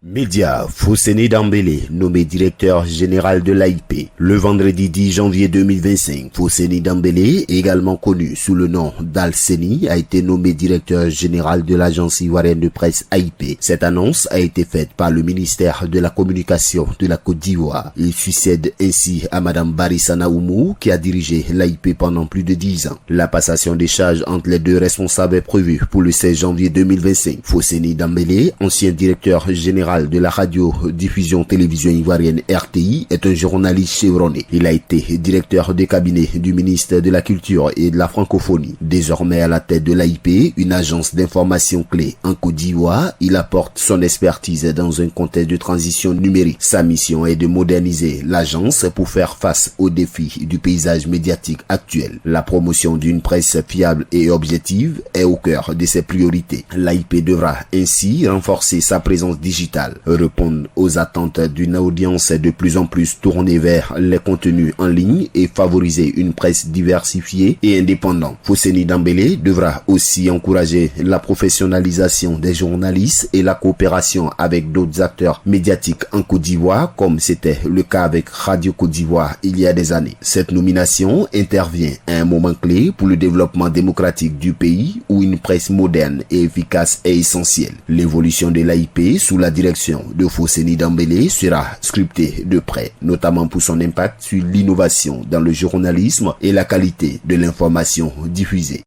Média, Fousseni Dambélé, nommé directeur général de l'AIP. Le vendredi 10 janvier 2025, Fousseni Dambélé, également connu sous le nom d'Al-Seni, a été nommé directeur général de l'agence ivoirienne de presse AIP. Cette annonce a été faite par le ministère de la Communication de la Côte d'Ivoire. Il succède ainsi à Madame Barissana Oumou, qui a dirigé l'AIP pendant plus de 10 ans. La passation des charges entre les deux responsables est prévue pour le 16 janvier 2025. Fousseni Dambélé, ancien directeur général de la radio-diffusion télévision ivoirienne RTI, est un journaliste chevronné. Il a été directeur de cabinet du ministre de la Culture et de la Francophonie. Désormais à la tête de l'AIP, une agence d'information clé en Côte d'Ivoire, il apporte son expertise dans un contexte de transition numérique. Sa mission est de moderniser l'agence pour faire face aux défis du paysage médiatique actuel. La promotion d'une presse fiable et objective est au cœur de ses priorités. L'AIP devra ainsi renforcer sa présence digitale, répondre aux attentes d'une audience de plus en plus tournée vers les contenus en ligne et favoriser une presse diversifiée et indépendante. Fousseni Dambélé devra aussi encourager la professionnalisation des journalistes et la coopération avec d'autres acteurs médiatiques en Côte d'Ivoire, comme c'était le cas avec Radio Côte d'Ivoire il y a des années. Cette nomination intervient à un moment clé pour le développement démocratique du pays où une presse moderne et efficace est essentielle. L'évolution de l'AIP sous la direction de Fousseni Dambélé sera scrutée de près, notamment pour son impact sur l'innovation dans le journalisme et la qualité de l'information diffusée.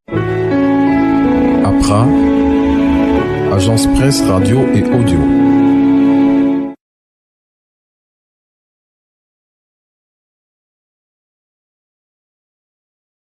APRA, Agence Presse Radio et Audio.